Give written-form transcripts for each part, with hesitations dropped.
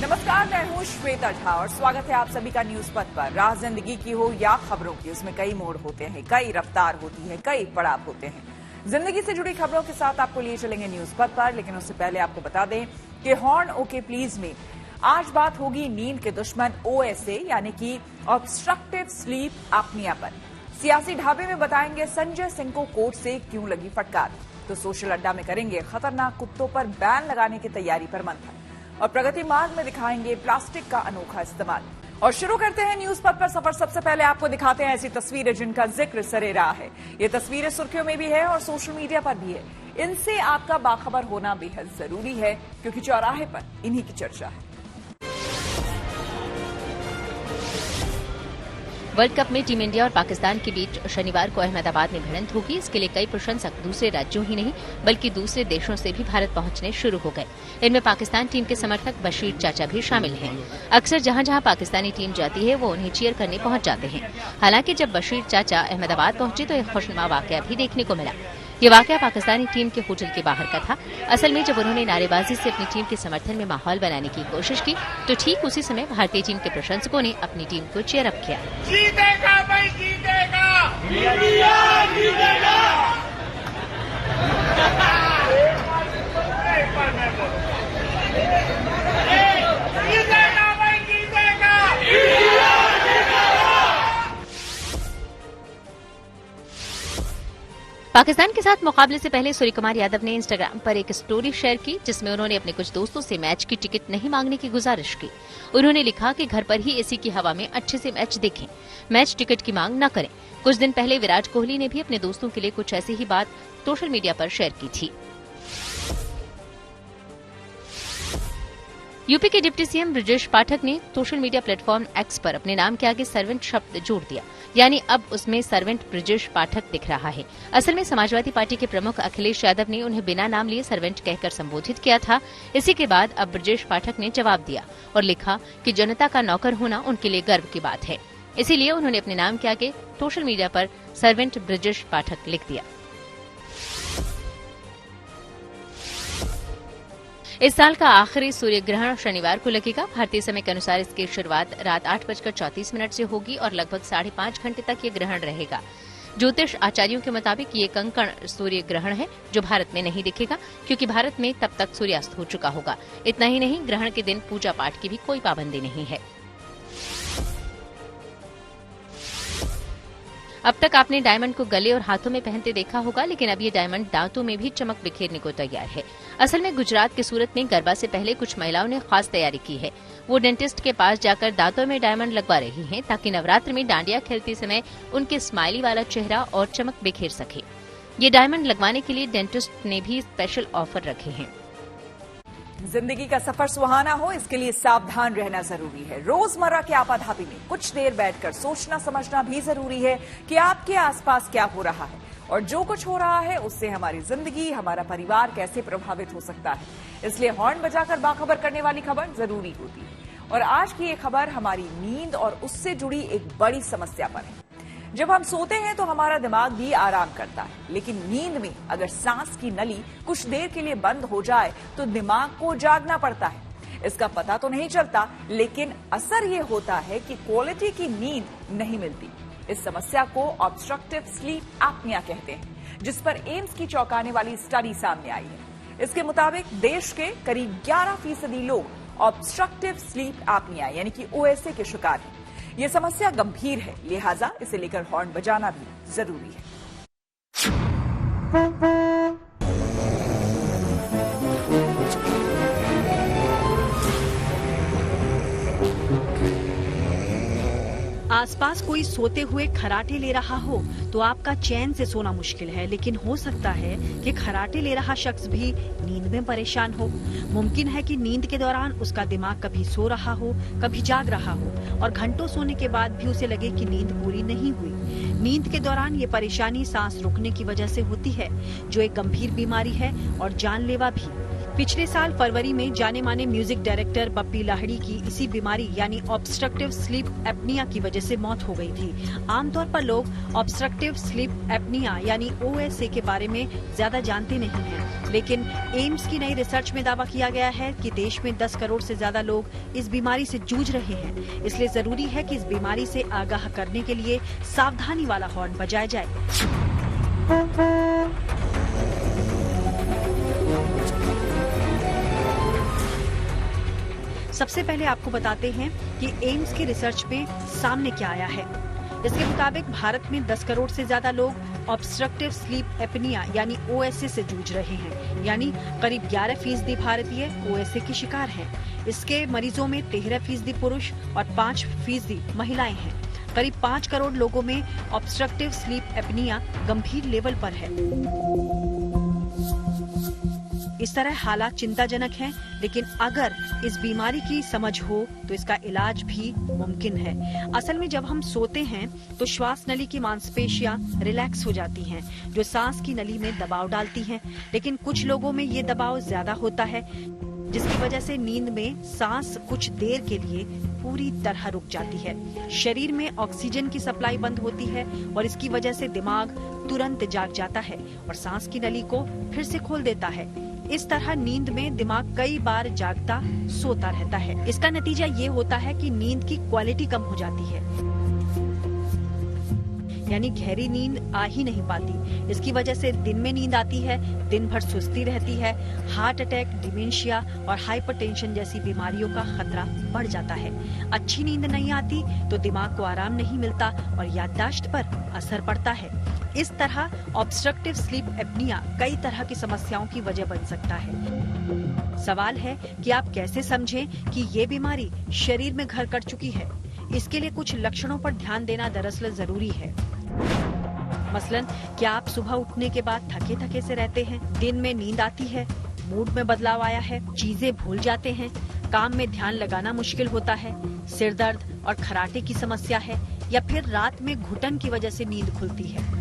नमस्कार, मैं हूं श्वेता झा और स्वागत है आप सभी का न्यूज पथ पर। राह जिंदगी की हो या खबरों की, उसमें कई मोड़ होते हैं, कई रफ्तार होती है, कई पड़ाव होते हैं। जिंदगी से जुड़ी खबरों के साथ आपको लिए चलेंगे न्यूज पथ पर, लेकिन उससे पहले आपको बता दें कि हॉर्न ओके प्लीज में आज बात होगी नींद के दुश्मन OSA यानी कि ऑब्स्ट्रक्टिव स्लीप एपनिया पर। सियासी ढाबे में बताएंगे संजय सिंह को कोर्ट से क्यों लगी फटकार, तो सोशल अड्डा में करेंगे खतरनाक कुत्तों पर बैन लगाने की तैयारी पर मंथन, और प्रगति मार्ग में दिखाएंगे प्लास्टिक का अनोखा इस्तेमाल। और शुरू करते हैं न्यूज पथ पर सफर। सबसे पहले आपको दिखाते हैं ऐसी तस्वीरें जिनका जिक्र सरेराह है। ये तस्वीरें सुर्खियों में भी है और सोशल मीडिया पर भी है। इनसे आपका बाखबर होना बेहद जरूरी है, क्योंकि चौराहे पर इन्हीं की चर्चा है। वर्ल्ड कप में टीम इंडिया और पाकिस्तान के बीच शनिवार को अहमदाबाद में भिड़ंत होगी। इसके लिए कई प्रशंसक दूसरे राज्यों ही नहीं बल्कि दूसरे देशों से भी भारत पहुंचने शुरू हो गए। इनमें पाकिस्तान टीम के समर्थक बशीर चाचा भी शामिल हैं। अक्सर जहां जहां पाकिस्तानी टीम जाती है वो उन्हें चीयर करने पहुंच जाते हैं। हालांकि जब बशीर चाचा अहमदाबाद पहुंचे तो एक खुशनुमा वाकया भी देखने को मिला। ये वाकया पाकिस्तानी टीम के होटल के बाहर का था। असल में जब उन्होंने नारेबाजी से अपनी टीम के समर्थन में माहौल बनाने की कोशिश की तो ठीक उसी समय भारतीय टीम के प्रशंसकों ने अपनी टीम को चीयर अप किया। जीतेगा भाई, जीतेगा, इंडिया जीतेगा। पाकिस्तान के साथ मुकाबले से पहले सूर्यकुमार यादव ने इंस्टाग्राम पर एक स्टोरी शेयर की जिसमें उन्होंने अपने कुछ दोस्तों से मैच की टिकट नहीं मांगने की गुजारिश की। उन्होंने लिखा कि घर पर ही एसी की हवा में अच्छे से मैच देखें, मैच टिकट की मांग न करें। कुछ दिन पहले विराट कोहली ने भी अपने दोस्तों के लिए कुछ ऐसी ही बात सोशल मीडिया पर शेयर की थी। यूपी के डिप्टी सीएम ब्रजेश पाठक ने सोशल मीडिया प्लेटफॉर्म एक्स पर अपने नाम के आगे सर्वेंट शब्द जोड़ दिया, यानी अब उसमें सर्वेंट ब्रजेश पाठक दिख रहा है। असल में समाजवादी पार्टी के प्रमुख अखिलेश यादव ने उन्हें बिना नाम लिए सर्वेंट कहकर संबोधित किया था। इसी के बाद अब ब्रजेश पाठक ने जवाब दिया और लिखा कि जनता का नौकर होना उनके लिए गर्व की बात है। इसीलिए उन्होंने अपने नाम के आगे सोशल मीडिया पर सर्वेंट ब्रजेश पाठक लिख दिया। इस साल का आखिरी सूर्य ग्रहण शनिवार को लगेगा। भारतीय समय के अनुसार इसकी शुरुआत रात 8:34 से होगी और लगभग 5.5 घंटे तक ये ग्रहण रहेगा। ज्योतिष आचार्यों के मुताबिक ये कंकण सूर्य ग्रहण है जो भारत में नहीं दिखेगा, क्योंकि भारत में तब तक सूर्यास्त हो चुका होगा। इतना ही नहीं, ग्रहण के दिन पूजा पाठ की भी कोई पाबंदी नहीं है। अब तक आपने डायमंड को गले और हाथों में पहनते देखा होगा, लेकिन अब ये डायमंड दांतों में भी चमक बिखेरने को तैयार है। असल में गुजरात के सूरत में गरबा से पहले कुछ महिलाओं ने खास तैयारी की है। वो डेंटिस्ट के पास जाकर दांतों में डायमंड लगवा रही हैं ताकि नवरात्र में डांडिया खेलते समय उनके स्माइली वाला चेहरा और चमक बिखेर सके। ये डायमंड लगवाने के लिए डेंटिस्ट ने भी स्पेशल ऑफर रखे हैं। जिंदगी का सफर सुहाना हो, इसके लिए सावधान रहना जरूरी है। रोजमर्रा के आपाधापी में कुछ देर बैठकर सोचना समझना भी जरूरी है कि आपके आसपास क्या हो रहा है और जो कुछ हो रहा है उससे हमारी जिंदगी, हमारा परिवार कैसे प्रभावित हो सकता है। इसलिए हॉर्न बजाकर बाखबर करने वाली खबर जरूरी होती है। और आज की ये खबर हमारी नींद और उससे जुड़ी एक बड़ी समस्या पर है। जब हम सोते हैं तो हमारा दिमाग भी आराम करता है, लेकिन नींद में अगर सांस की नली कुछ देर के लिए बंद हो जाए तो दिमाग को जागना पड़ता है। इसका पता तो नहीं चलता, लेकिन असर ये होता है कि क्वालिटी की नींद नहीं मिलती। इस समस्या को ऑब्स्ट्रक्टिव स्लीप एपनिया कहते हैं, जिस पर एम्स की चौंकाने वाली स्टडी सामने आई है। इसके मुताबिक देश के करीब 11% लोग ऑब्स्ट्रक्टिव स्लीप एपनिया यानी कि OSA के शिकार हैं। ये समस्या गंभीर है, लिहाजा इसे लेकर हॉर्न बजाना भी जरूरी है। आसपास कोई सोते हुए खराटे ले रहा हो तो आपका चैन से सोना मुश्किल है, लेकिन हो सकता है कि खराटे ले रहा शख्स भी नींद में परेशान हो। मुमकिन है कि नींद के दौरान उसका दिमाग कभी सो रहा हो, कभी जाग रहा हो और घंटों सोने के बाद भी उसे लगे कि नींद पूरी नहीं हुई। नींद के दौरान ये परेशानी सांस रुकने की वजह से होती है, जो एक गंभीर बीमारी है और जानलेवा भी। पिछले साल फरवरी में जाने माने म्यूजिक डायरेक्टर बप्पी लाहिड़ी की इसी बीमारी यानी ऑब्स्ट्रक्टिव स्लीप एपनिया की वजह से मौत हो गई थी। आमतौर पर लोग ऑब्स्ट्रक्टिव स्लीप एपनिया यानी OSA के बारे में ज्यादा जानते नहीं हैं, लेकिन एम्स की नई रिसर्च में दावा किया गया है कि देश में 10 करोड़ से ज्यादा लोग इस बीमारी से जूझ रहे हैं। इसलिए जरूरी है कि इस बीमारी से आगाह करने के लिए सावधानी वाला हॉर्न बजाया जाए। सबसे पहले आपको बताते हैं कि एम्स की रिसर्च में सामने क्या आया है। इसके मुताबिक भारत में 10 करोड़ से ज्यादा लोग ऑब्स्ट्रक्टिव स्लीप एपनिया यानी OSA से जूझ रहे हैं, यानी करीब 11% भारतीय OSA के शिकार हैं। इसके मरीजों में 13% पुरुष और 5% महिलाएं हैं। करीब 5 करोड़ लोगों में ऑब्स्ट्रक्टिव स्लीप एपनिया गंभीर लेवल पर है। इस तरह हालात चिंताजनक हैं, लेकिन अगर इस बीमारी की समझ हो तो इसका इलाज भी मुमकिन है। असल में जब हम सोते हैं तो श्वास नली की मांसपेशियां रिलैक्स हो जाती हैं, जो सांस की नली में दबाव डालती हैं। लेकिन कुछ लोगों में ये दबाव ज्यादा होता है, जिसकी वजह से नींद में सांस कुछ देर के लिए पूरी तरह रुक जाती है। शरीर में ऑक्सीजन की सप्लाई बंद होती है और इसकी वजह से दिमाग तुरंत जाग जाता है और सांस की नली को फिर से खोल देता है। इस तरह नींद में दिमाग कई बार जागता सोता रहता है। इसका नतीजा ये होता है कि नींद की क्वालिटी कम हो जाती है, यानी गहरी नींद आ ही नहीं पाती। इसकी वजह से दिन में नींद आती है, दिन भर सुस्ती रहती है, हार्ट अटैक, डिमेंशिया और हाइपरटेंशन जैसी बीमारियों का खतरा बढ़ जाता है। अच्छी नींद नहीं आती तो दिमाग को आराम नहीं मिलता और याददाश्त पर असर पड़ता है। इस तरह ऑब्स्ट्रक्टिव स्लीप एपनिया कई तरह की समस्याओं की वजह बन सकता है। सवाल है कि आप कैसे समझें कि ये बीमारी शरीर में घर कर चुकी है। इसके लिए कुछ लक्षणों पर ध्यान देना दरअसल जरूरी है। मसलन, क्या आप सुबह उठने के बाद थके थके से रहते हैं, दिन में नींद आती है, मूड में बदलाव आया है, चीजें भूल जाते हैं, काम में ध्यान लगाना मुश्किल होता है, सिर दर्द और खराटे की समस्या है, या फिर रात में घुटन की वजह से नींद खुलती है,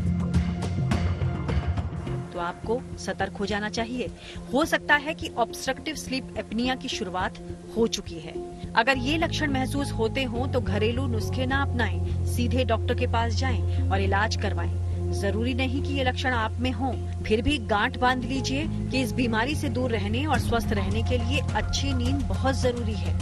तो आपको सतर्क हो जाना चाहिए। हो सकता है कि ऑब्स्ट्रक्टिव स्लीप एपनिया की शुरुआत हो चुकी है। अगर ये लक्षण महसूस होते हों तो घरेलू नुस्खे ना अपनाएं, सीधे डॉक्टर के पास जाएं और इलाज करवाएं। जरूरी नहीं कि ये लक्षण आप में हों, फिर भी गांठ बांध लीजिए कि इस बीमारी से दूर रहने और स्वस्थ रहने के लिए अच्छी नींद बहुत जरूरी है।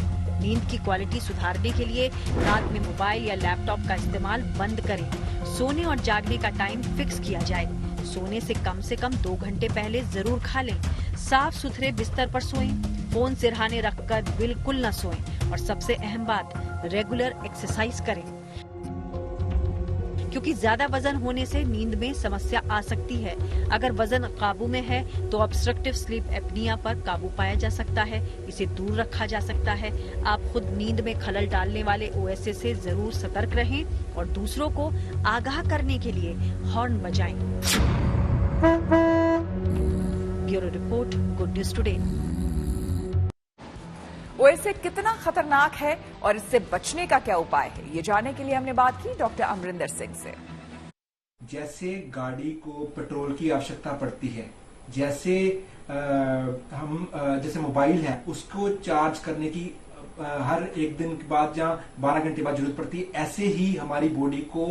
नींद की क्वालिटी सुधारने के लिए रात में मोबाइल या लैपटॉप का इस्तेमाल बंद करें। सोने और जागने का टाइम फिक्स किया जाए। सोने से कम 2 घंटे पहले जरूर खा लें। साफ सुथरे बिस्तर पर सोएं। फोन सिरहाने रखकर बिल्कुल न सोएं। और सबसे अहम बात, रेगुलर एक्सरसाइज करें, क्योंकि ज्यादा वजन होने से नींद में समस्या आ सकती है। अगर वजन काबू में है तो ऑब्स्ट्रक्टिव स्लीप एपनिया पर काबू पाया जा सकता है, इसे दूर रखा जा सकता है। आप खुद नींद में खलल डालने वाले OSA से जरूर सतर्क रहें और दूसरों को आगाह करने के लिए हॉर्न बजाएं। Bureau report, good news today. OSA कितना खतरनाक है और इससे बचने का क्या उपाय है, ये जानने के लिए हमने बात की डॉक्टर अमरिंदर सिंह से। जैसे गाड़ी को पेट्रोल की आवश्यकता पड़ती है, जैसे जैसे मोबाइल है उसको चार्ज करने की हर एक दिन के बाद या 12 घंटे बाद जरूरत पड़ती है, ऐसे ही हमारी बॉडी को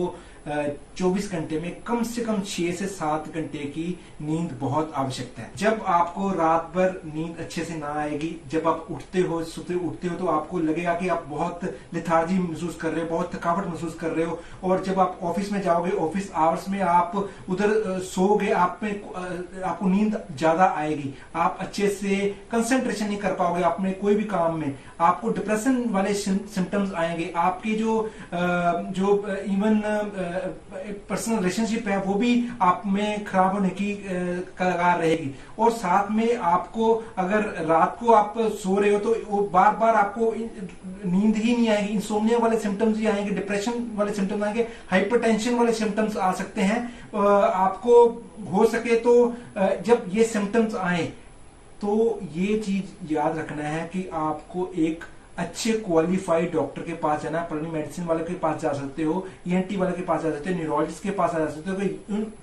24 घंटे में कम से कम 6 से 7 घंटे की नींद बहुत आवश्यकता है। जब आपको रात भर नींद अच्छे से ना आएगी, जब आप उठते हो तो आपको लगेगा कि आप बहुत लेथार्जी महसूस कर रहे हो, बहुत थकावट महसूस कर रहे हो। और जब आप ऑफिस में जाओगे, ऑफिस आवर्स में आप उधर सोओगे, आपको नींद ज्यादा आएगी, आप अच्छे से कंसंट्रेशन नहीं कर पाओगे अपने कोई भी काम में, आपको डिप्रेशन वाले सिम्टम्स आएंगे, आपकी जो इवन पर्सनल रिलेशनशिप है वो भी आप में खराब होने की कगार रहेगी। और साथ में आपको अगर रात को आप सो रहे हो तो वो बार बार आपको नींद ही नहीं आएगी, इंसोम्निया वाले सिम्टम्स ही आएंगे, डिप्रेशन वाले सिम्टम्स आएंगे, हाइपरटेंशन वाले सिम्टम्स आ सकते हैं। आपको हो सके तो जब ये सिम्टम्स आए तो ये चीज याद रखना है कि आपको एक अच्छे क्वालिफाइड डॉक्टर के पास जाना, पल्मोनरी मेडिसिन वाले के पास जा सकते हो, ENT वाले के पास जा सकते हो, न्यूरोलॉजिस्ट के पास जा सकते हो,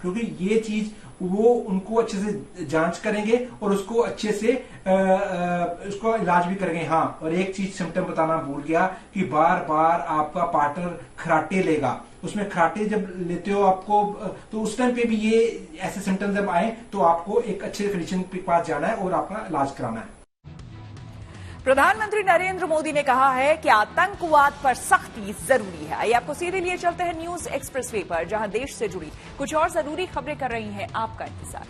क्योंकि ये चीज वो उनको अच्छे से जांच करेंगे और उसको अच्छे से उसको इलाज भी करेंगे। हाँ, और एक चीज सिम्टम बताना भूल गया कि बार बार आपका पार्टनर खराटे लेगा। उसमें खराटे जब लेते हो आपको, तो उस टाइम पे भी ये ऐसे सिम्टम जब आए तो आपको एक अच्छे फिजिशियन के पास जाना है और अपना इलाज कराना है। प्रधानमंत्री नरेंद्र मोदी ने कहा है कि आतंकवाद पर सख्ती जरूरी है। आइए आपको सीधे लिए चलते हैं न्यूज एक्सप्रेसवे पर, जहां देश से जुड़ी कुछ और जरूरी खबरें कर रही हैं आपका इंतजार।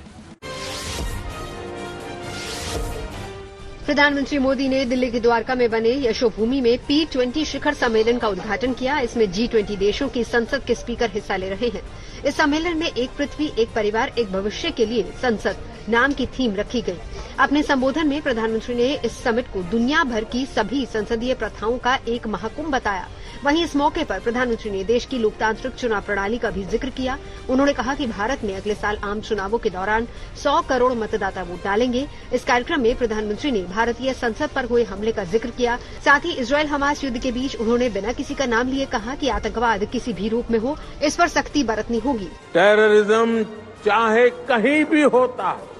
प्रधानमंत्री मोदी ने दिल्ली के द्वारका में बने यशोभूमि में P20 शिखर सम्मेलन का उद्घाटन किया। इसमें G20 देशों की संसद के स्पीकर हिस्सा ले रहे हैं। इस सम्मेलन में एक पृथ्वी, एक परिवार, एक भविष्य के लिए संसद नाम की थीम रखी गई। अपने संबोधन में प्रधानमंत्री ने इस समिट को दुनिया भर की सभी संसदीय प्रथाओं का एक महाकुंभ बताया। वहीं इस मौके पर प्रधानमंत्री ने देश की लोकतांत्रिक चुनाव प्रणाली का भी जिक्र किया। उन्होंने कहा कि भारत में अगले साल आम चुनावों के दौरान 100 करोड़ मतदाता वोट डालेंगे। इस कार्यक्रम में प्रधानमंत्री ने भारतीय संसद पर हुए हमले का जिक्र किया। साथ ही इजरायल हमास युद्ध के बीच उन्होंने बिना किसी का नाम लिए कहा कि आतंकवाद किसी भी रूप में हो, इस पर सख्ती बरतनी होगी। टेररिज्म चाहे कहीं भी होता है,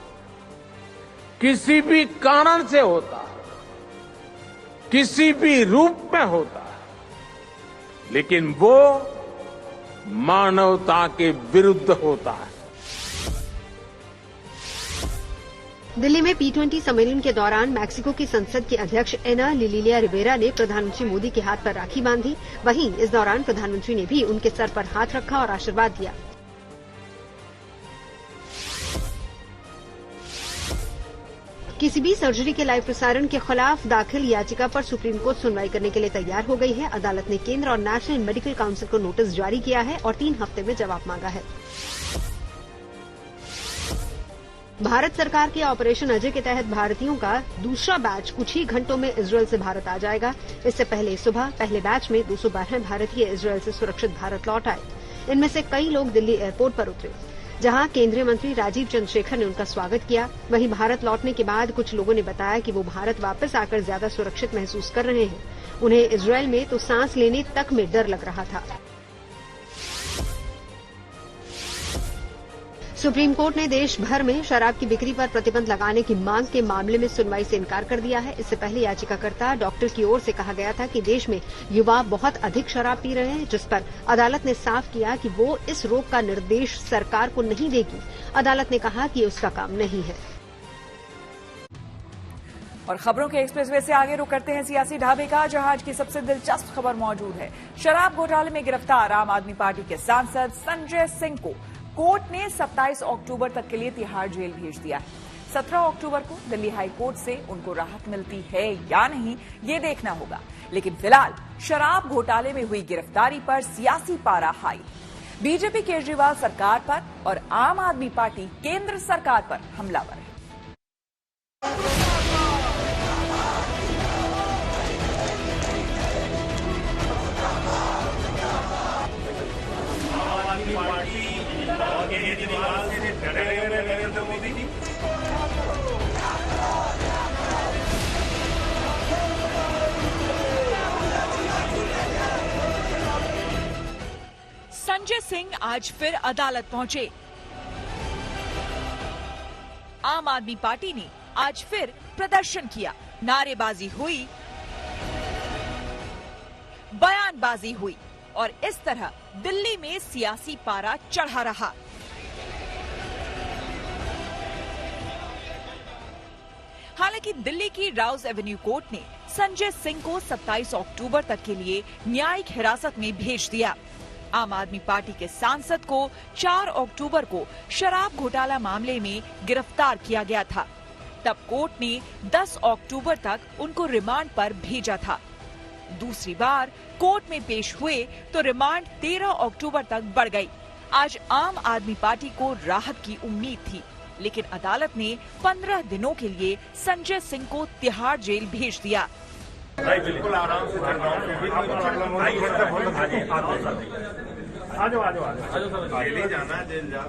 किसी भी कारण से होता है, किसी भी रूप में होता है, लेकिन वो मानवता के विरुद्ध होता है। दिल्ली में P20 सम्मेलन के दौरान मैक्सिको की संसद के अध्यक्ष एना लिलिया रिवेरा ने प्रधानमंत्री मोदी के हाथ पर राखी बांधी। वहीं इस दौरान प्रधानमंत्री ने भी उनके सर पर हाथ रखा और आशीर्वाद दिया। किसी भी सर्जरी के लाइव प्रसारण के खिलाफ दाखिल याचिका पर सुप्रीम कोर्ट सुनवाई करने के लिए तैयार हो गई है। अदालत ने केंद्र और नेशनल मेडिकल काउंसिल को नोटिस जारी किया है और 3 हफ्ते में जवाब मांगा है। भारत सरकार के ऑपरेशन अजय के तहत भारतीयों का दूसरा बैच कुछ ही घंटों में इजरायल से भारत आ जाएगा। इससे पहले सुबह पहले बैच में 212 भारतीय इजरायल से सुरक्षित भारत लौट आए। इनमें से कई लोग दिल्ली एयरपोर्ट पर उतरे, जहां केंद्रीय मंत्री राजीव चंद्रशेखर ने उनका स्वागत किया। वहीं भारत लौटने के बाद कुछ लोगों ने बताया कि वो भारत वापस आकर ज्यादा सुरक्षित महसूस कर रहे हैं। उन्हें इजरायल में तो सांस लेने तक में डर लग रहा था। सुप्रीम कोर्ट ने देश भर में शराब की बिक्री पर प्रतिबंध लगाने की मांग के मामले में सुनवाई से इनकार कर दिया है। इससे पहले याचिकाकर्ता डॉक्टर की ओर से कहा गया था कि देश में युवा बहुत अधिक शराब पी रहे हैं, जिस पर अदालत ने साफ किया कि वो इस रोक का निर्देश सरकार को नहीं देगी। अदालत ने कहा कि उसका काम नहीं है। और खबरों के एक्सप्रेसवे से आगे रुक करते हैं सियासी ढाबे का, जहां आज की सबसे दिलचस्प खबर मौजूद है। शराब घोटाले में गिरफ्तार आम आदमी पार्टी के सांसद संजय सिंह को कोर्ट ने 27 अक्टूबर तक के लिए तिहाड़ जेल भेज दिया है। 17 अक्टूबर को दिल्ली हाई कोर्ट से उनको राहत मिलती है या नहीं, ये देखना होगा। लेकिन फिलहाल शराब घोटाले में हुई गिरफ्तारी पर सियासी पारा हाई। बीजेपी केजरीवाल सरकार पर और आम आदमी पार्टी केंद्र सरकार पर हमलावर है। नरेंद्र मोदी जी संजय सिंह आज फिर अदालत पहुंचे। आम आदमी पार्टी ने आज फिर प्रदर्शन किया, नारेबाजी हुई, बयानबाजी हुई और इस तरह दिल्ली में सियासी पारा चढ़ा रहा। हालांकि दिल्ली की राउज एवेन्यू कोर्ट ने संजय सिंह को 27 अक्टूबर तक के लिए न्यायिक हिरासत में भेज दिया। आम आदमी पार्टी के सांसद को 4 अक्टूबर को शराब घोटाला मामले में गिरफ्तार किया गया था। तब कोर्ट ने 10 अक्टूबर तक उनको रिमांड पर भेजा था। दूसरी बार कोर्ट में पेश हुए तो रिमांड 13 अक्टूबर तक बढ़ गई। आज आम आदमी पार्टी को राहत की उम्मीद थी, लेकिन अदालत ने 15 दिनों के लिए संजय सिंह को तिहाड़ जेल भेज दिया। बिल्कुल आराम से चल रहा हूँ। जेल जाना, जेल जा।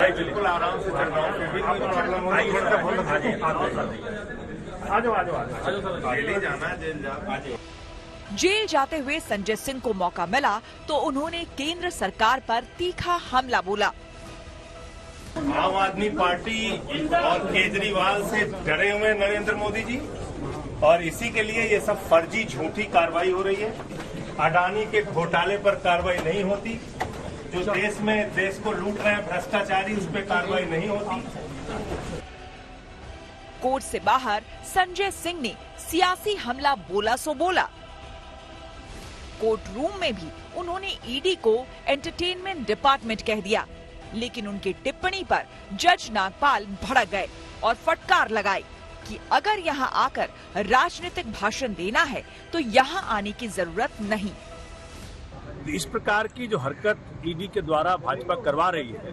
बिल्कुल आराम से चल रहा हूँ। जेल जाते हुए संजय सिंह को मौका मिला तो उन्होंने केंद्र सरकार पर तीखा हमला बोला। आम आदमी पार्टी और केजरीवाल से डरे हुए नरेंद्र मोदी जी, और इसी के लिए ये सब फर्जी झूठी कार्रवाई हो रही है। अडानी के घोटाले पर कार्रवाई नहीं होती, जो देश को लूट रहे हैं भ्रष्टाचारी, उस पर कार्रवाई नहीं होती। कोर्ट से बाहर संजय सिंह ने सियासी हमला बोला सो बोला। कोर्ट रूम में भी उन्होंने ईडी को एंटरटेनमेंट डिपार्टमेंट कह दिया, लेकिन उनकी टिप्पणी पर जज नागपाल भड़क गए और फटकार लगाई कि अगर यहां आकर राजनीतिक भाषण देना है तो यहां आने की जरूरत नहीं। इस प्रकार की जो हरकत ईडी के द्वारा भाजपा करवा रही है,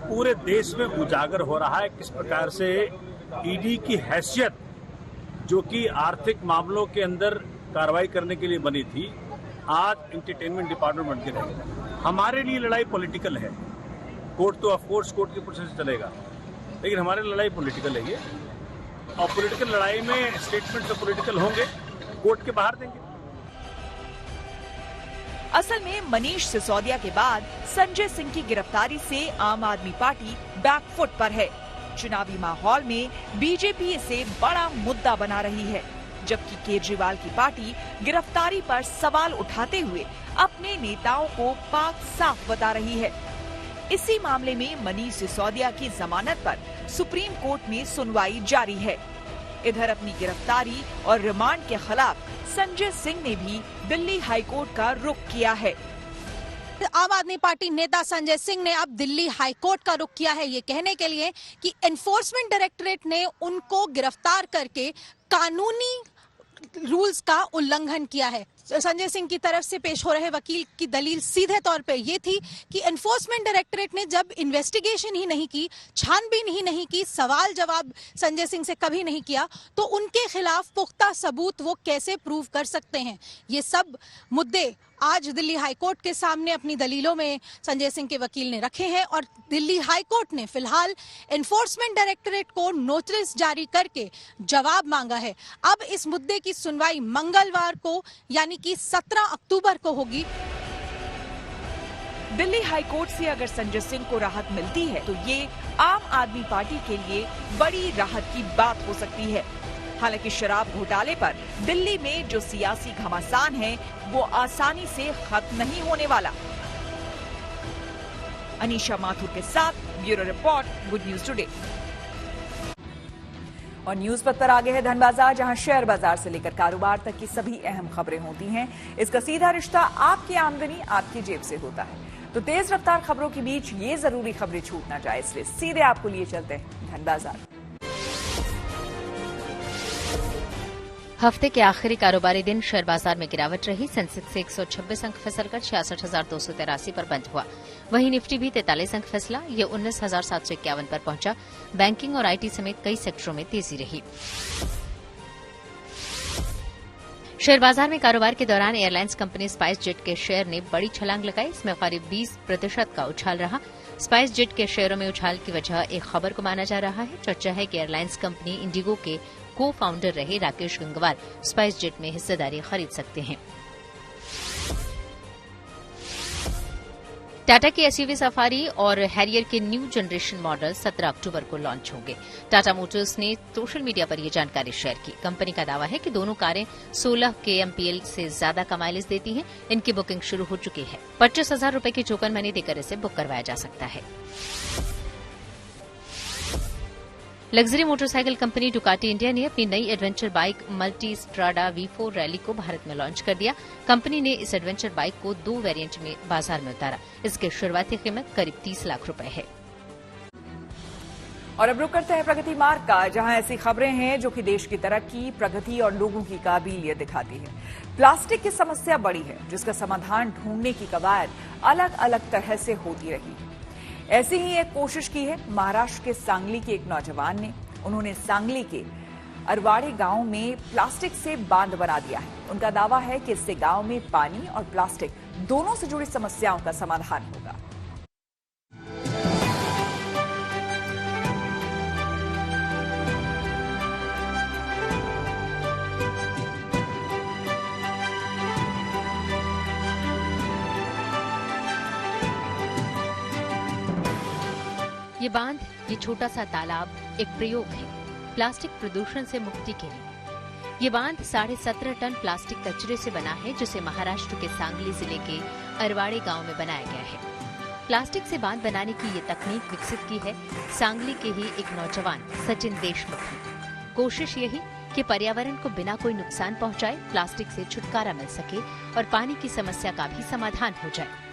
पूरे देश में उजागर हो रहा है किस प्रकार से ईडी की हैसियत, जो कि आर्थिक मामलों के अंदर कार्रवाई करने के लिए बनी थी, आज एंटरटेनमेंट डिपार्टमेंट बन के रहेगा। हमारे लिए लड़ाई पॉलिटिकल है। कोर्ट तो ऑफकोर्स कोर्ट के प्रोसेस चलेगा, लेकिन हमारी लड़ाई पॉलिटिकल है ये, और पॉलिटिकल लड़ाई में स्टेटमेंट तो पॉलिटिकल होंगे, कोर्ट के बाहर देंगे। असल में मनीष सिसोदिया के बाद संजय सिंह की गिरफ्तारी से आम आदमी पार्टी बैकफुट पर है। चुनावी माहौल में बीजेपी इसे बड़ा मुद्दा बना रही है, जबकि केजरीवाल की पार्टी गिरफ्तारी पर सवाल उठाते हुए अपने नेताओं को पाक साफ बता रही है। इसी मामले में मनीष सिसोदिया की जमानत पर सुप्रीम कोर्ट में सुनवाई जारी है। इधर अपनी गिरफ्तारी और रिमांड के खिलाफ संजय सिंह ने भी दिल्ली हाईकोर्ट का रुख किया है। आम आदमी पार्टी नेता संजय सिंह ने अब दिल्ली हाईकोर्ट का रुख किया है, ये कहने के लिए कि एनफोर्समेंट डायरेक्टरेट ने उनको गिरफ्तार करके कानूनी रूल्स का उल्लंघन किया है। संजय सिंह की तरफ से पेश हो रहे वकील की दलील सीधे तौर पे ये थी कि एनफोर्समेंट डायरेक्टरेट ने जब इन्वेस्टिगेशन ही नहीं की, छानबीन ही नहीं की, सवाल जवाब संजय सिंह से कभी नहीं किया, तो उनके खिलाफ पुख्ता सबूत वो कैसे प्रूव कर सकते हैं। ये सब मुद्दे आज दिल्ली हाईकोर्ट के सामने अपनी दलीलों में संजय सिंह के वकील ने रखे हैं, और दिल्ली हाईकोर्ट ने फिलहाल एनफोर्समेंट डायरेक्टरेट को नोटिस जारी करके जवाब मांगा है। अब इस मुद्दे की सुनवाई मंगलवार को यानी कि 17 अक्टूबर को होगी। दिल्ली हाईकोर्ट से अगर संजय सिंह को राहत मिलती है तो ये आम आदमी पार्टी के लिए बड़ी राहत की बात हो सकती है। हालांकि शराब घोटाले पर दिल्ली में जो सियासी घमासान है वो आसानी से खत्म नहीं होने वाला। अनीशा माथुर के साथ bureau report, good news today. और न्यूज पर आगे है धन बाजार, जहां शेयर बाजार से लेकर कारोबार तक की सभी अहम खबरें होती हैं। इसका सीधा रिश्ता आपकी आमदनी आपकी जेब से होता है। तो तेज रफ्तार खबरों के बीच ये जरूरी खबरें छूट ना जाए, इसलिए सीधे आपको लिए चलते हैं धन बाजार। हफ्ते के आखिरी कारोबारी दिन शेयर बाजार में गिरावट रही। सेंसेक्स से 126 अंक फिसलकर 66,283 पर बंद हुआ। वहीं निफ्टी भी 43 अंक फिसला, ये 19,751 पर पहुंचा। बैंकिंग और आईटी समेत कई सेक्टरों में तेजी रही। शेयर बाजार में कारोबार के दौरान एयरलाइंस कंपनी स्पाइस जेट के शेयर ने बड़ी छलांग लगाई। इसमें करीब 20% का उछाल रहा। स्पाइस जेट के शेयरों में उछाल की वजह एक खबर को माना जा रहा है। चर्चा है कि एयरलाइंस कंपनी इंडिगो के को फाउंडर रहे राकेश गंगवार स्पाइस जेट में हिस्सेदारी खरीद सकते हैं। टाटा की एसयूवी सफारी और हैरियर के न्यू जनरेशन मॉडल 17 अक्टूबर को लॉन्च होंगे। टाटा मोटर्स ने सोशल मीडिया पर यह जानकारी शेयर की। कंपनी का दावा है कि दोनों कारें 16 kmpl से ज्यादा का माइलेज देती हैं। इनकी बुकिंग शुरू हो चुकी है। 25,000 रुपए की टोकन मनी देकर इसे बुक करवाया जा सकता है। Luxury motorcycle company Ducati India ने अपनी नई adventure bike multi Strada V4 rally को भारत में लॉन्च कर दिया। कंपनी ने इस एडवेंचर बाइक को 2 वेरिएंट में बाजार में उतारा। इसकी शुरुआती कीमत करीब 30 लाख रुपए है। और अब रुक करते हैं प्रगति मार्ग का, जहां ऐसी खबरें हैं जो कि देश की तरक्की, प्रगति और लोगों की काबिलियत दिखाती है। प्लास्टिक की समस्या बड़ी है, जिसका समाधान ढूंढने की कवायद अलग अलग तरह से होती रही। ऐसी ही एक कोशिश की है महाराष्ट्र के सांगली के एक नौजवान ने। उन्होंने सांगली के अरवाड़े गांव में प्लास्टिक से बांध बना दिया है। उनका दावा है कि इससे गांव में पानी और प्लास्टिक दोनों से जुड़ी समस्याओं का समाधान होगा। ये बांध, ये छोटा सा तालाब एक प्रयोग है प्लास्टिक प्रदूषण से मुक्ति के लिए। ये बांध 17.5 टन प्लास्टिक कचरे से बना है, जिसे महाराष्ट्र के सांगली जिले के अरवाड़े गांव में बनाया गया है। प्लास्टिक से बांध बनाने की ये तकनीक विकसित की है सांगली के ही एक नौजवान सचिन देशमुख ने। कोशिश यही कि पर्यावरण को बिना कोई नुकसान पहुंचाए प्लास्टिक से छुटकारा मिल सके और पानी की समस्या का भी समाधान हो जाए।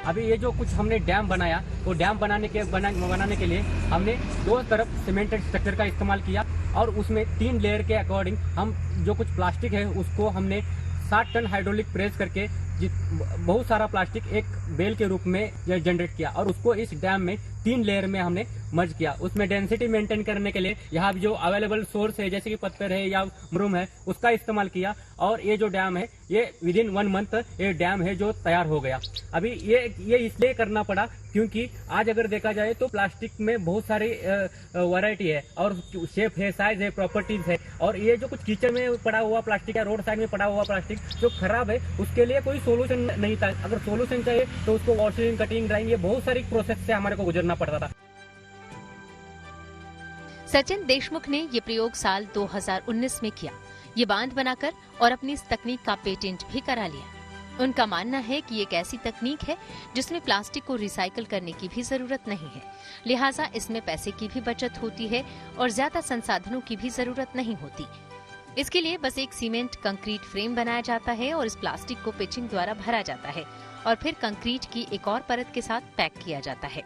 अभी ये जो कुछ हमने डैम बनाया, वो डैम बनाने के लिए हमने 2 तरफ सीमेंटेड स्ट्रक्चर का इस्तेमाल किया और उसमें 3 लेयर के अकॉर्डिंग हम जो कुछ प्लास्टिक है उसको हमने 60 टन हाइड्रोलिक प्रेस करके बहुत सारा प्लास्टिक एक बेल के रूप में जनरेट किया और उसको इस डैम में 3 लेयर में हमने मर्ज किया। उसमें डेंसिटी मेंटेन करने के लिए यहाँ जो अवेलेबल सोर्स है जैसे कि पत्थर है या मरूम है उसका इस्तेमाल किया और ये जो डैम है ये विदिन 1 मंथ ये डैम है जो तैयार हो गया। अभी ये इसलिए करना पड़ा क्योंकि आज अगर देखा जाए तो प्लास्टिक में बहुत सारी वैरायटी है और शेप है, साइज है, प्रॉपर्टीज है और ये जो कुछ कीचड़ में पड़ा हुआ प्लास्टिक है, रोड साइड में पड़ा हुआ प्लास्टिक जो खराब है उसके लिए कोई सोल्यूशन नहीं था। अगर सोल्यूशन चाहिए तो उसको वॉशिंग, कटिंग, ड्राइंग ये बहुत सारी प्रोसेस से हमारे को गुजरना पड़ता था। सचिन देशमुख ने ये प्रयोग साल 2019 में किया, ये बांध बनाकर और अपनी इस तकनीक का पेटेंट भी करा लिया। उनका मानना है कि ये एक ऐसी तकनीक है जिसमें प्लास्टिक को रिसाइकल करने की भी जरूरत नहीं है, लिहाजा इसमें पैसे की भी बचत होती है और ज्यादा संसाधनों की भी जरूरत नहीं होती। इसके लिए बस एक सीमेंट कंक्रीट फ्रेम बनाया जाता है और इस प्लास्टिक को पिचिंग द्वारा भरा जाता है और फिर कंक्रीट की एक और परत के साथ पैक किया जाता है।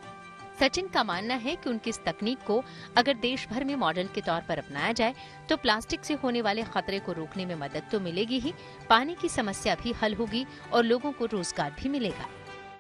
सचिन का मानना है कि उनकी इस तकनीक को अगर देश भर में मॉडल के तौर पर अपनाया जाए तो प्लास्टिक से होने वाले खतरे को रोकने में मदद तो मिलेगी ही, पानी की समस्या भी हल होगी और लोगों को रोजगार भी मिलेगा।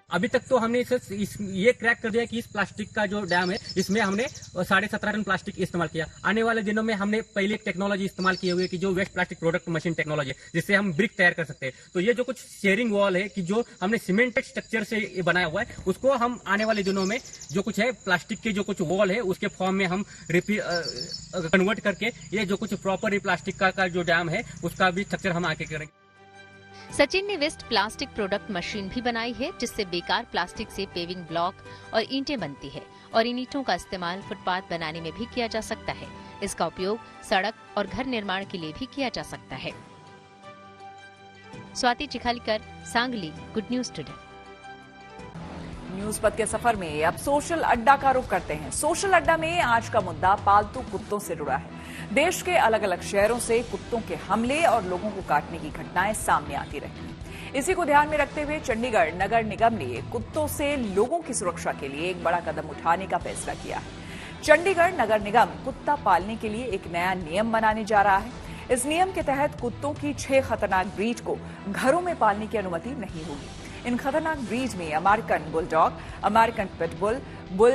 अभी तक तो हमने ये क्रैक कर दिया कि इस प्लास्टिक का जो डैम है इसमें हमने 17.5 टन प्लास्टिक इस्तेमाल किया। आने वाले दिनों में हमने पहले एक टेक्नोलॉजी इस्तेमाल की हुई है कि जो waste plastic product machine technology है जिससे हम ब्रिक तैयार कर सकते हैं। तो ये जो कुछ शेयरिंग वॉल है कि जो हमने सीमेंटेड स्ट्रक्चर से बनाया हुआ है उसको हम आने वाले दिनों में जो कुछ है प्लास्टिक के जो कुछ वॉल है उसके फॉर्म में हम कन्वर्ट करके ये जो कुछ प्रॉपर प्लास्टिक का जो डैम है उसका भी स्ट्रक्चर हम आगे करेंगे। सचिन ने वेस्ट प्लास्टिक प्रोडक्ट मशीन भी बनाई है जिससे बेकार प्लास्टिक से पेविंग ब्लॉक और ईंटें बनती है और इन ईंटों का इस्तेमाल फुटपाथ बनाने में भी किया जा सकता है। इसका उपयोग सड़क और घर निर्माण के लिए भी किया जा सकता है। Swati Chikhalikar, Sangli, good news today. News पथ के सफर में अब सोशल अड्डा का रुख करते हैं। सोशल अड्डा में आज का मुद्दा पालतू कुत्तों से जुड़ा है। देश के अलग अलग शहरों से कुत्तों के हमले और लोगों को काटने की घटनाएं सामने आती रही हैं। इसी को ध्यान में रखते हुए चंडीगढ़ नगर निगम ने कुत्तों से लोगों की सुरक्षा के लिए एक बड़ा कदम उठाने का फैसला किया है। चंडीगढ़ नगर निगम कुत्ता पालने के लिए एक नया नियम बनाने जा रहा है। इस नियम के तहत कुत्तों की 6 खतरनाक ब्रीड को घरों में पालने की अनुमति नहीं होगी। इन खतरनाक ब्रीड में American bulldog, American pitbull, bull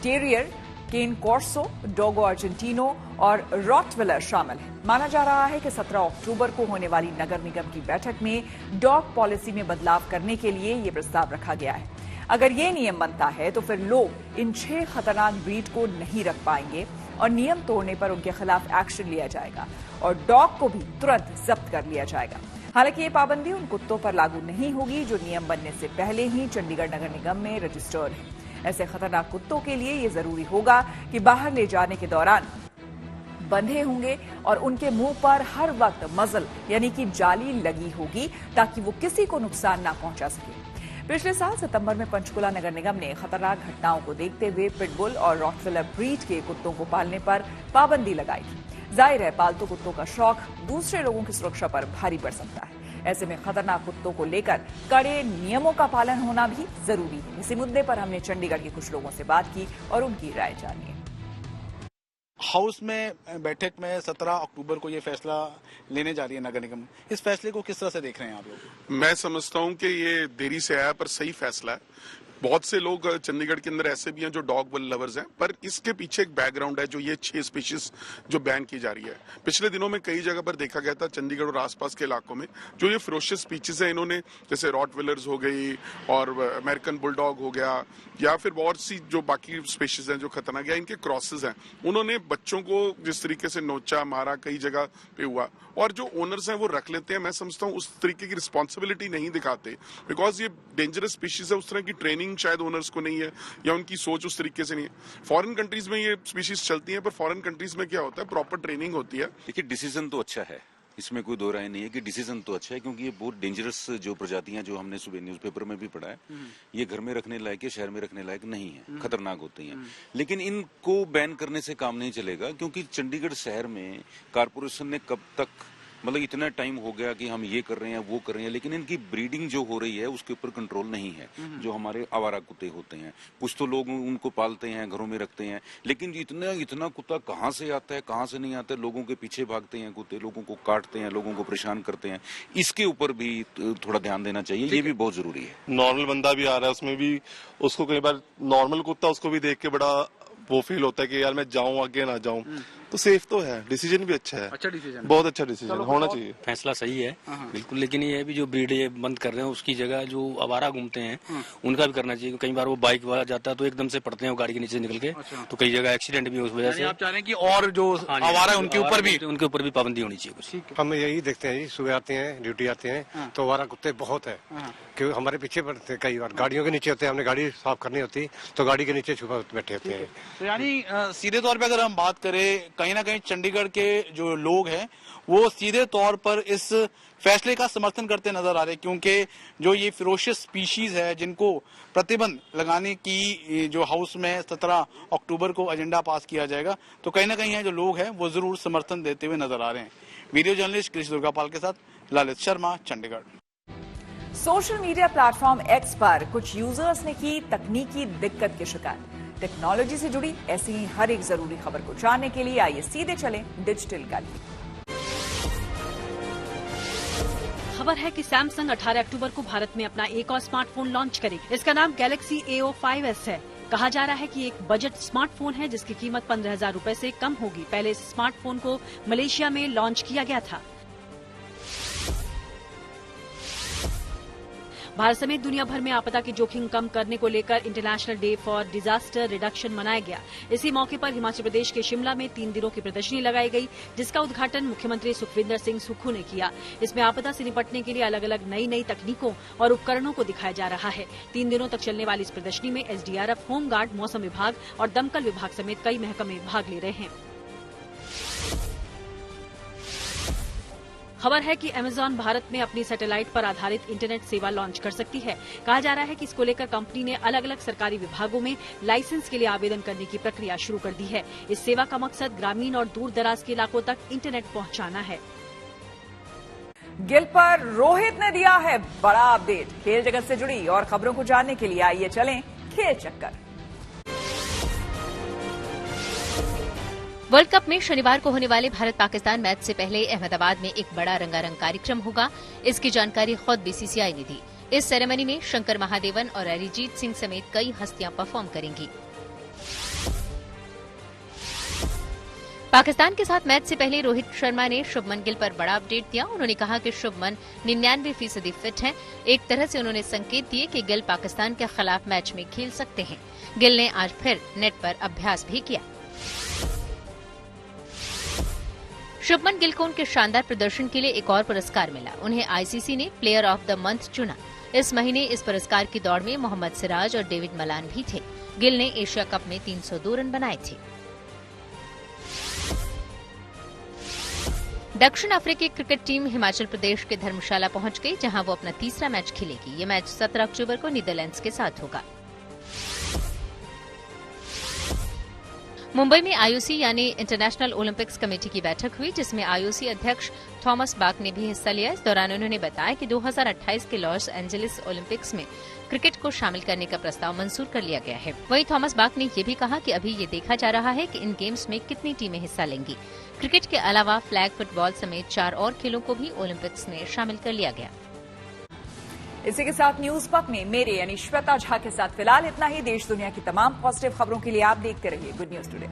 terrier, cane corso, dogo argentino और रॉटविलर शामिल है। माना जा रहा है कि 17 अक्टूबर को होने वाली नगर निगम की बैठक में डॉग पॉलिसी में बदलाव करने के लिए ये प्रस्ताव रखा गया है। अगर ये नियम बनता है तो फिर लोग इन 6 खतरनाक ब्रीड को नहीं रख पाएंगे और नियम तोड़ने पर उनके खिलाफ एक्शन लिया जाएगा और डॉग को भी तुरंत जब्त कर लिया जाएगा। हालांकि ये पाबंदी उन कुत्तों पर लागू नहीं होगी जो नियम बनने से पहले ही चंडीगढ़ नगर निगम में रजिस्टर्ड है। ऐसे खतरनाक कुत्तों के लिए ये जरूरी होगा कि बाहर ले जाने के दौरान बंधे होंगे और उनके मुंह पर हर वक्त मजल यानी कि जाली लगी होगी ताकि वो किसी को नुकसान ना पहुंचा सके। पिछले साल सितंबर में पंचकुला नगर निगम ने खतरनाक घटनाओं को देखते हुए पिटबुल और रॉटविलर ब्रीड के कुत्तों को पालने पर पाबंदी लगाई थी। जाहिर है पालतू कुत्तों का शौक दूसरे लोगों की सुरक्षा पर भारी पड़ सकता है। ऐसे में खतरनाक कुत्तों को लेकर कड़े नियमों का पालन होना भी जरूरी है। इसी मुद्दे पर हमने चंडीगढ़ के कुछ लोगों से बात की और उनकी राय जानी। हाउस में बैठक में 17 अक्टूबर को ये फैसला लेने जा रही है नगर निगम। इस फैसले को किस तरह से देख रहे हैं आप लोग? मैं समझता हूं कि ये देरी से आया पर सही फैसला है। बहुत से लोग चंडीगढ़ के अंदर ऐसे भी हैं जो डॉग लवर्स हैं, पर इसके पीछे एक बैकग्राउंड है जो ये 6 स्पीशीज जो बैन की जा रही है। पिछले दिनों में कई जगह पर देखा गया था चंडीगढ़ और आसपास के इलाकों में जो ये फेरोशियस स्पीशीज है, इन्होंने जैसे रॉटविलर्स हो गई और अमेरिकन बुलडॉग हो गया या फिर बहुत सी जो बाकी स्पीशीज हैं जो खतरनाक है, इनके क्रॉसेस हैं। उन्होंने बच्चों को जिस तरीके से नोचा मारा कई जगह पे हुआ और जो ओनर्स हैं वो रख लेते हैं। मैं समझता हूँ उस तरीके की रिस्पॉन्सिबिलिटी नहीं दिखाते बिकॉज ये डेंजरस स्पीशीज है। उस तरह की ट्रेनिंग ट्रेनिंग शायद ओनर्स को नहीं है या उनकी सोच उस तरीके से नहीं है। फॉरेन कंट्रीज में ये स्पीशीज चलती हैं, पर फॉरेन कंट्रीज में क्या होता है, प्रॉपर ट्रेनिंग होती है। देखिए डिसीजन तो अच्छा है, इसमें कोई दो राय नहीं है कि डिसीजन तो अच्छा है, क्योंकि ये बहुत डेंजरस जो प्रजातियां जो हमने सुबह न्यूज़पेपर में भी पढ़ा है, ये घर में रखने लायक या शहर में रखने लायक नहीं है, खतरनाक होती हैं। लेकिन इनको बैन करने से काम नहीं चलेगा, क्योंकि चंडीगढ़ शहर में कारपोरेशन ने कब तक, मतलब इतना टाइम हो गया कि हम ये कर रहे हैं वो कर रहे हैं, लेकिन इनकी ब्रीडिंग जो हो रही है उसके ऊपर कंट्रोल नहीं है। जो हमारे आवारा कुत्ते होते हैं, कुछ तो लोग उनको पालते हैं, घरों में रखते हैं, लेकिन इतना कुत्ता कहाँ से आता है कहाँ से नहीं आता है, लोगों के पीछे भागते हैं कुत्ते, लोगों को काटते हैं, लोगों को परेशान करते हैं। इसके ऊपर भी थोड़ा ध्यान देना चाहिए, ये भी बहुत जरूरी है। नॉर्मल बंदा भी आ रहा है, उसमें भी उसको कई बार नॉर्मल कुत्ता उसको भी देख के बड़ा वो फील होता है कि यार मैं जाऊं आगे ना जाऊं, तो सेफ तो है, डिसीजन भी अच्छा है, अच्छा डिसीजन, बहुत अच्छा डिसीजन होना चाहिए। फैसला सही है बिल्कुल, लेकिन ये भी जो ब्रीड ये बंद कर रहे हैं उसकी जगह जो आवारा घूमते हैं उनका भी करना चाहिए। कई बार वो बाइक वाला जाता है तो एकदम से पड़ते हैं गाड़ी के नीचे निकल के, तो कई जगह एक्सीडेंट भी उस वजह से। आप चाह रहे हैं कि और जो आवारा है उनके ऊपर भी पाबंदी होनी चाहिए कुछ। हम यही देखते हैं जी, सुबह आते हैं ड्यूटी आते हैं तो आवारा कुत्ते बहुत है, क्योंकि हमारे पीछे पड़ते, कई बार गाड़ियों के नीचे होते हैं, हमने गाड़ी साफ करनी होती तो गाड़ी के नीचे छुपा बैठे होते हैं। तो यानी सीधे तौर पे अगर हम बात करें, कहीं ना कहीं चंडीगढ़ के जो लोग हैं वो सीधे तौर पर इस फैसले का समर्थन करते नजर आ रहे, क्योंकि जो ये फिरोशियस स्पीशीज है जिनको प्रतिबंध लगाने की जो हाउस में 17 अक्टूबर को एजेंडा पास किया जाएगा, तो कहीं ना कहीं जो लोग हैं वो जरूर समर्थन देते हुए नजर आ रहे हैं। वीडियो जर्नलिस्ट कृष्ण दुर्गापाल के साथ Lalit Sharma, Chandigarh. Social media platform x पर कुछ यूजर्स ने की तकनीकी दिक्कत की शिकायत। टेक्नोलॉजी से जुड़ी ऐसी ही हर एक जरूरी खबर को जानने के लिए आइए सीधे चलें डिजिटल गैलरी। खबर है कि सैमसंग 18 अक्टूबर को भारत में अपना एक और स्मार्टफोन लॉन्च करेगी। इसका नाम गैलेक्सी A05s है। कहा जा रहा है कि एक बजट स्मार्टफोन है जिसकी कीमत 15,000 रूपए से कम होगी। पहले इस स्मार्टफोन को मलेशिया में लॉन्च किया गया था। भारत समेत दुनिया भर में आपदा की जोखिम कम करने को लेकर international day for disaster reduction मनाया गया। इसी मौके पर हिमाचल प्रदेश के शिमला में 3 दिनों की प्रदर्शनी लगाई गई, जिसका उद्घाटन मुख्यमंत्री सुखविंदर सिंह सुक्खू ने किया। इसमें आपदा से निपटने के लिए अलग अलग नई तकनीकों और उपकरणों को दिखाया जा रहा है। 3 दिनों तक चलने वाली इस प्रदर्शनी में SDRF, होमगार्ड, मौसम विभाग और दमकल विभाग समेत कई महकमे भाग ले रहे हैं। खबर है कि अमेजॉन भारत में अपनी सैटेलाइट पर आधारित इंटरनेट सेवा लॉन्च कर सकती है। कहा जा रहा है कि इसको लेकर कंपनी ने अलग अलग सरकारी विभागों में लाइसेंस के लिए आवेदन करने की प्रक्रिया शुरू कर दी है। इस सेवा का मकसद ग्रामीण और दूर दराज के इलाकों तक इंटरनेट पहुंचाना है। गिल पर रोहित ने दिया है बड़ा अपडेट। खेल जगत से जुड़ी और खबरों को जानने के लिए आइए चलें खेल चक्कर। वर्ल्ड कप में शनिवार को होने वाले भारत पाकिस्तान मैच से पहले अहमदाबाद में एक बड़ा रंगारंग कार्यक्रम होगा। इसकी जानकारी खुद BCCI ने दी। इस सेरेमनी में शंकर महादेवन और अरिजीत सिंह समेत कई हस्तियां परफॉर्म करेंगी। पाकिस्तान के साथ मैच से पहले रोहित शर्मा ने शुभमन गिल पर बड़ा अपडेट दिया। उन्होंने कहा कि शुभमन 99% फिट हैं। एक तरह से उन्होंने संकेत दिए कि गिल पाकिस्तान के खिलाफ मैच में खेल सकते हैं। गिल ने आज फिर नेट पर अभ्यास भी किया। शुभमन गिल को उनके शानदार प्रदर्शन के लिए एक और पुरस्कार मिला। उन्हें ICC ने प्लेयर ऑफ द मंथ चुना। इस महीने इस पुरस्कार की दौड़ में मोहम्मद सिराज और डेविड मलान भी थे। गिल ने एशिया कप में 302 रन बनाए थे। दक्षिण अफ्रीकी क्रिकेट टीम हिमाचल प्रदेश के धर्मशाला पहुंच गई, जहां वो अपना तीसरा मैच खेलेगी। ये मैच 17 अक्टूबर को नीदरलैंड्स के साथ होगा। मुंबई में IOC यानी इंटरनेशनल ओलंपिक्स कमेटी की बैठक हुई, जिसमें IOC अध्यक्ष थॉमस बाक ने भी हिस्सा लिया। इस दौरान उन्होंने बताया कि 2028 के लॉस एंजलिस ओलंपिक्स में क्रिकेट को शामिल करने का प्रस्ताव मंजूर कर लिया गया है। वहीं थॉमस बाक ने ये भी कहा कि अभी ये देखा जा रहा है कि इन गेम्स में कितनी टीमें हिस्सा लेंगी। क्रिकेट के अलावा फ्लैग फुटबॉल समेत 4 और खेलों को भी ओलंपिक्स में शामिल कर लिया गया। इसी के साथ न्यूज पक में मेरे यानी श्वेता झा के साथ फिलहाल इतना ही। देश दुनिया की तमाम पॉजिटिव खबरों के लिए आप देखते रहिए गुड न्यूज टुडे।